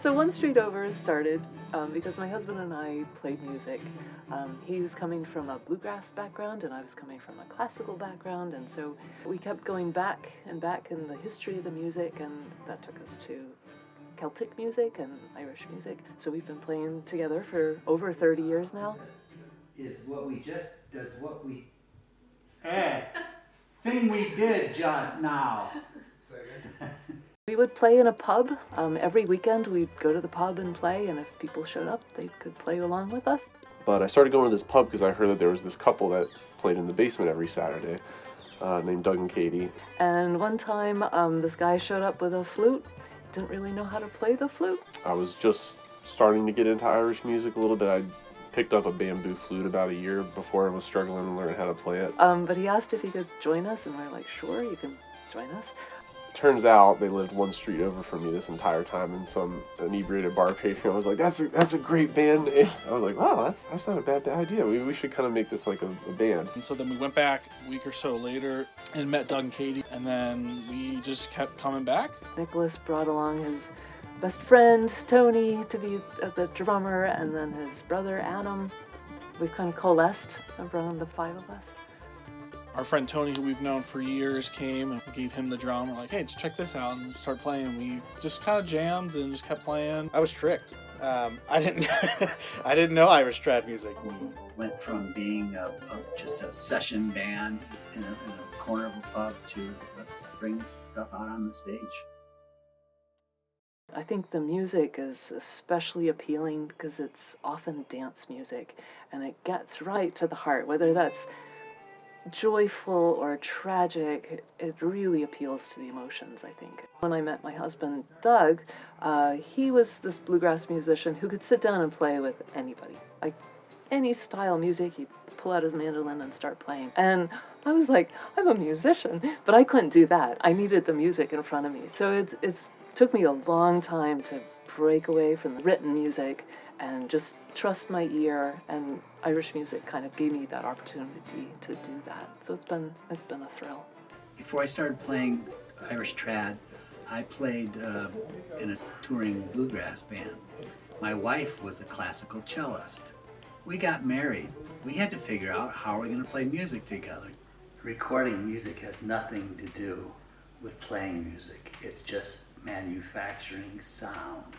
So One Street Over started because my husband and I played music. He was coming from a bluegrass background and I was coming from a classical background, and so we kept going back and back in the history of the music, and that took us to Celtic music and Irish music. So we've been playing together for over 30 years now. Thing we did just now. We would play in a pub. Every weekend we'd go to the pub and play, and if people showed up, they could play along with us. But I started going to this pub because I heard that there was this couple that played in the basement every Saturday, named Doug and Katie. And one time this guy showed up with a flute. Didn't really know how to play the flute. I was just starting to get into Irish music a little bit. I picked up a bamboo flute about a year before I was struggling to learn how to play it. But he asked if he could join us, and we were like, sure, you can join us. Turns out they lived one street over from me this entire time in some inebriated bar patron. I was like, that's a great band name. I was like, wow, that's not a bad idea. We should kind of make this like a band. And so then we went back a week or so later and met Doug and Katie, and then we just kept coming back. Nicholas brought along his best friend, Tony, to be the drummer, and then his brother, Adam. We've kind of coalesced around the five of us. Our friend Tony, who we've known for years, came and gave him the drum. We're like, hey, just check this out, and start playing. We just kind of jammed and just kept playing. I was strict. I didn't know Irish trad music. We went from being just a session band in a corner of a pub to let's bring stuff out on the stage. I think the music is especially appealing because it's often dance music, and it gets right to the heart, whether that's joyful or tragic. It really appeals to the emotions, I think. When I met my husband, Doug, he was this bluegrass musician who could sit down and play with anybody. Like any style music, he'd pull out his mandolin and start playing. And I was like, I'm a musician, but I couldn't do that. I needed the music in front of me. So it took me a long time to break away from the written music and just trust my ear, and Irish music kind of gave me that opportunity to do that. So it's been a thrill. Before I started playing Irish trad, I played in a touring bluegrass band. My wife was a classical cellist. We got married. We had to figure out how we're going to play music together. Recording music has nothing to do with playing music. It's just manufacturing sound.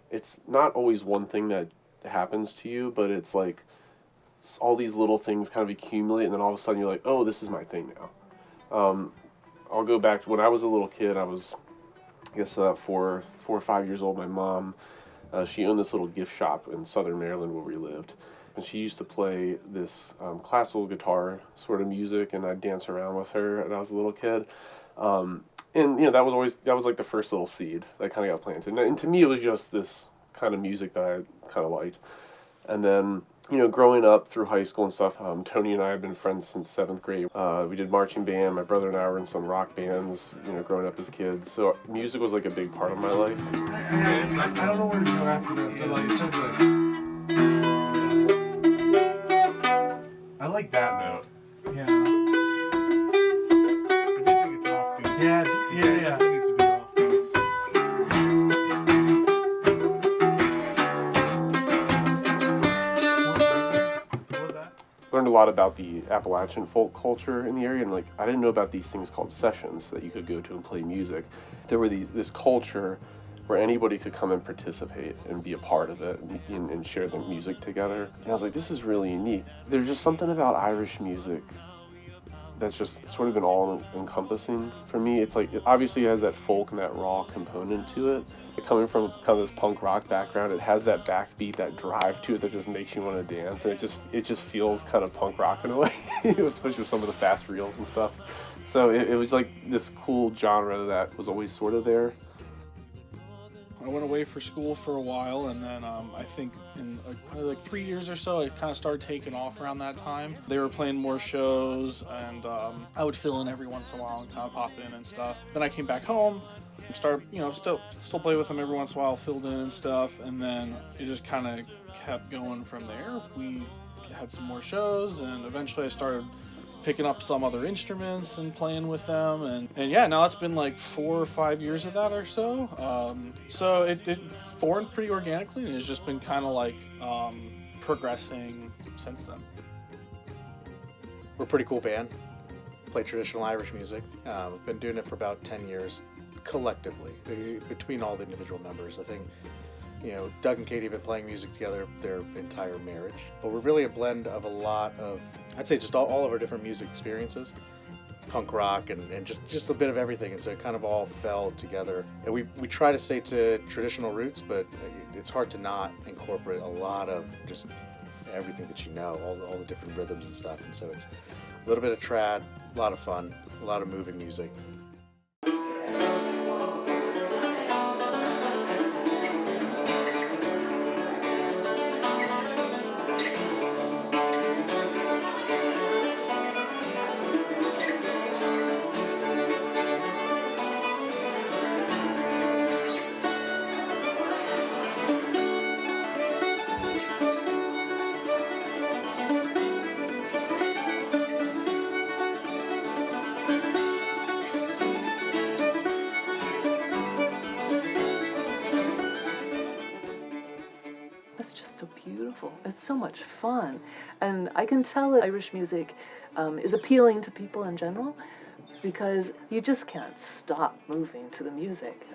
It's not always one thing that happens to you, but it's like all these little things kind of accumulate, and then all of a sudden you're like, oh, this is my thing now. I'll go back to when I was a little kid. I was, I guess, 4 or 5 years old. My mom, she owned this little gift shop in southern Maryland where we lived, and she used to play this classical guitar sort of music, and I'd dance around with her when I was a little kid. And you know, that was like the first little seed that kind of got planted. And to me, it was just this kind of music that I kind of liked. And then, you know, growing up through high school and stuff, Tony and I have been friends since 7th grade. We did marching band. My brother and I were in some rock bands, you know, growing up as kids. So music was like a big part of my life. I don't know where to go after that. So like, I like that note. Yeah. I do think it's off beats. Yeah. It needs to be off beats. What was that? Learned a lot about the Appalachian folk culture in the area, and like I didn't know about these things called sessions that you could go to and play music. There were this culture where anybody could come and participate and be a part of it and share the music together. And I was like, this is really unique. There's just something about Irish music that's just sort of been all-encompassing for me. It's like, it obviously has that folk and that raw component to it. Coming from kind of this punk rock background, it has that backbeat, that drive to it that just makes you want to dance, and it just feels kind of punk rock in a way, especially with some of the fast reels and stuff. So it was like this cool genre that was always sort of there. I went away for school for a while, and then I think in like 3 years or so, it kind of started taking off around that time. They were playing more shows, and I would fill in every once in a while and kind of pop in and stuff. Then I came back home, started, you know, still play with them every once in a while, filled in and stuff, and then it just kind of kept going from there. We had some more shows, and eventually I started picking up some other instruments and playing with them. And yeah, now it's been like 4 or 5 years of that or so. So it formed pretty organically, and it's just been kind of like progressing since then. We're a pretty cool band. Play traditional Irish music. We've been doing it for about 10 years collectively, between all the individual members. I think, Doug and Katie have been playing music together their entire marriage. But we're really a blend of a lot of, I'd say just all of our different music experiences. Punk rock and just a bit of everything. And so it kind of all fell together. And we try to stay to traditional roots, but it's hard to not incorporate a lot of just everything that all the different rhythms and stuff. And so it's a little bit of trad, a lot of fun, a lot of moving music. It's just so beautiful. It's so much fun. And I can tell that Irish music is appealing to people in general because you just can't stop moving to the music.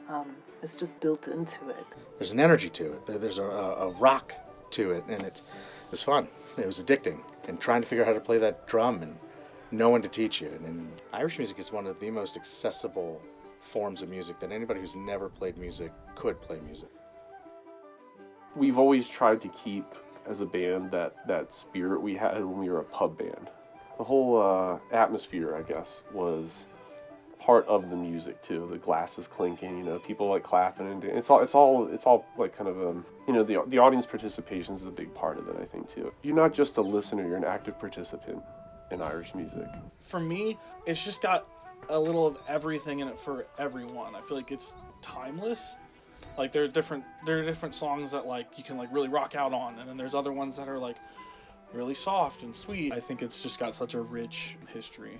It's just built into it. There's an energy to it. There's a rock to it, and it's fun. It was addicting. And trying to figure out how to play that drum and no one to teach you. And Irish music is one of the most accessible forms of music that anybody who's never played music could play music. We've always tried to keep, as a band, that spirit we had when we were a pub band. The whole atmosphere, I guess, was part of the music too. The glasses clinking, people like clapping, and it's all like kind of the audience participation is a big part of it, I think too. You're not just a listener; you're an active participant in Irish music. For me, it's just got a little of everything in it for everyone. I feel like it's timeless. Like there are different songs that like you can like really rock out on, and then there's other ones that are like really soft and sweet. I think it's just got such a rich history.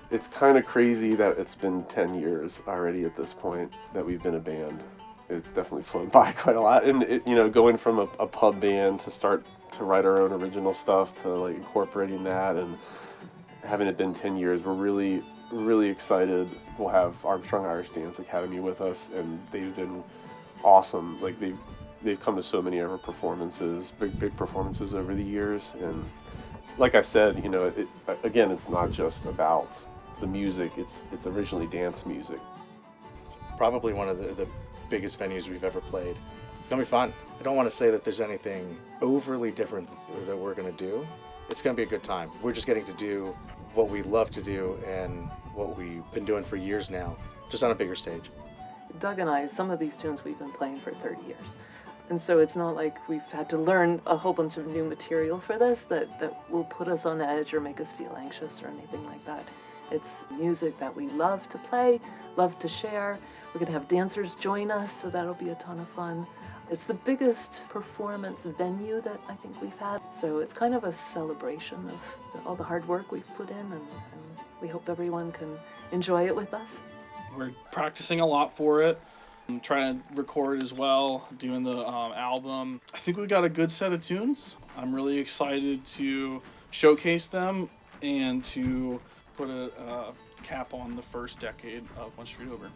It's kind of crazy that it's been 10 years already at this point that we've been a band. It's definitely flown by quite a lot, and going from a pub band to start to write our own original stuff to like incorporating that, and having it been 10 years, we're really excited. We'll have Armstrong Irish Dance Academy with us, and they've been awesome. Like they've come to so many of our performances, big performances over the years. And like I said, again, it's not just about the music. It's originally dance music. Probably one of the biggest venues we've ever played. It's gonna be fun. I don't want to say that there's anything overly different that we're gonna do. It's gonna be a good time. We're just getting to do what we love to do and what we've been doing for years now, just on a bigger stage. Doug and I, some of these tunes we've been playing for 30 years. And so it's not like we've had to learn a whole bunch of new material for this that will put us on edge or make us feel anxious or anything like that. It's music that we love to play, love to share. We're going to have dancers join us, so that'll be a ton of fun. It's the biggest performance venue that I think we've had. So it's kind of a celebration of all the hard work we've put in, and we hope everyone can enjoy it with us. We're practicing a lot for it. I'm trying to record as well, doing the album. I think we got a good set of tunes. I'm really excited to showcase them and to put a cap on the first decade of One Street Over.